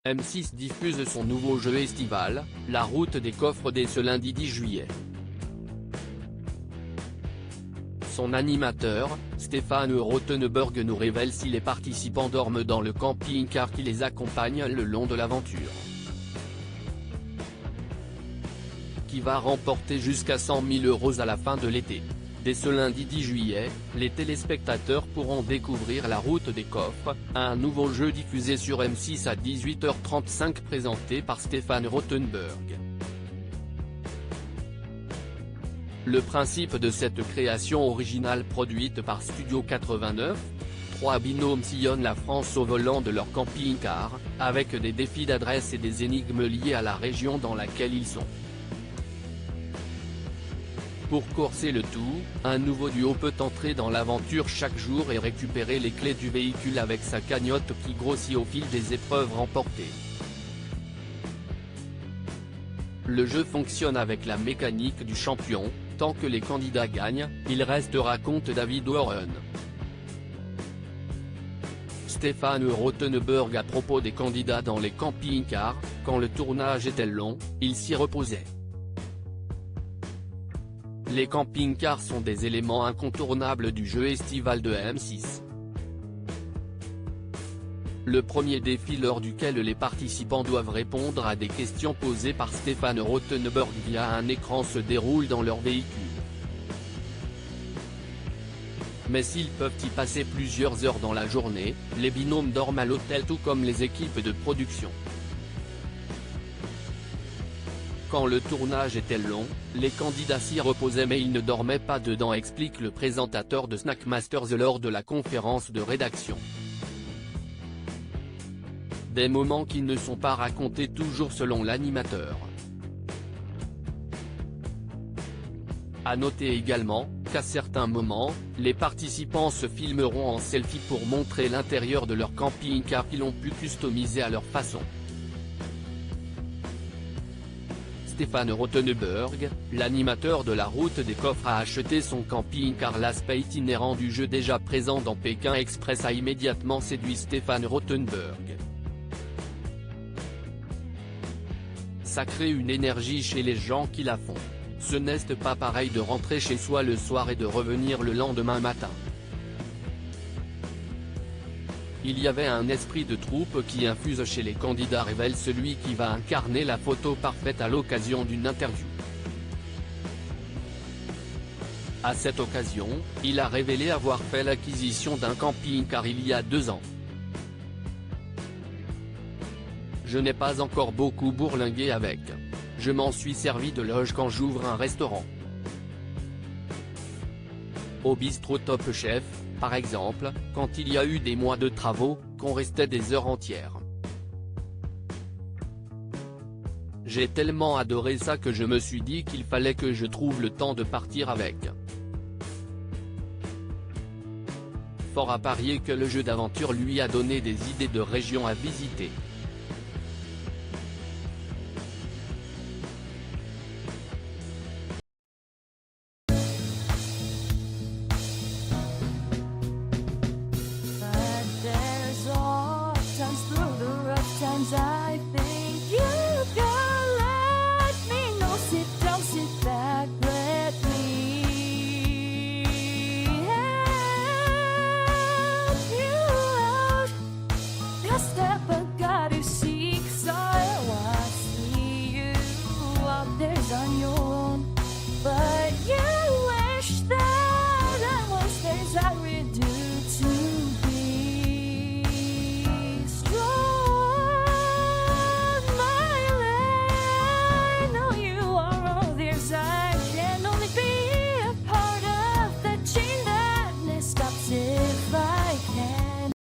M6 diffuse son nouveau jeu estival, La Route des Coffres dès ce lundi 10 juillet. Son animateur, Stéphane Rothenberg nous révèle si les participants dorment dans le camping-car qui les accompagne le long de l'aventure. Qui va remporter jusqu'à 100 000 € à la fin de l'été. Dès ce lundi 10 juillet, les téléspectateurs pourront découvrir La Route des Coffres, un nouveau jeu diffusé sur M6 à 18h35 présenté par Stéphane Rothenberg. Le principe de cette création originale produite par Studio 89, 3 binômes sillonnent la France au volant de leur camping-car, avec des défis d'adresse et des énigmes liées à la région dans laquelle ils sont. Pour corser le tout, un nouveau duo peut entrer dans l'aventure chaque jour et récupérer les clés du véhicule avec sa cagnotte qui grossit au fil des épreuves remportées. Le jeu fonctionne avec la mécanique du champion, tant que les candidats gagnent, il restera, compte David Warren. Stéphane Rothenberg à propos des candidats dans les camping-cars, quand le tournage était long, ils s'y reposaient. Les camping-cars sont des éléments incontournables du jeu estival de M6. Le premier défi lors duquel les participants doivent répondre à des questions posées par Stéphane Rothenberg via un écran se déroule dans leur véhicule. Mais s'ils peuvent y passer plusieurs heures dans la journée, les binômes dorment à l'hôtel tout comme les équipes de production. Quand le tournage était long, les candidats s'y reposaient mais ils ne dormaient pas dedans, explique le présentateur de Snackmasters lors de la conférence de rédaction. Des moments qui ne sont pas racontés toujours selon l'animateur. À noter également, qu'à certains moments, les participants se filmeront en selfie pour montrer l'intérieur de leur camping-car qu'ils ont pu customiser à leur façon. Stéphane Rothenberg, l'animateur de La Route des Coffres, a acheté son camping-car. L'aspect itinérant du jeu déjà présent dans Pékin Express a immédiatement séduit Stéphane Rothenberg. Ça crée une énergie chez les gens qui la font. Ce n'est pas pareil de rentrer chez soi le soir et de revenir le lendemain matin. Il y avait un esprit de troupe qui infuse chez les candidats, révèle celui qui va incarner la photo parfaite à l'occasion d'une interview. À cette occasion, il a révélé avoir fait l'acquisition d'un camping-car il y a 2 ans. Je n'ai pas encore beaucoup bourlingué avec. Je m'en suis servi de loge quand j'ouvre un restaurant. Au bistrot Top Chef, par exemple, quand il y a eu des mois de travaux, qu'on restait des heures entières. J'ai tellement adoré ça que je me suis dit qu'il fallait que je trouve le temps de partir avec. Fort à parier que le jeu d'aventure lui a donné des idées de régions à visiter.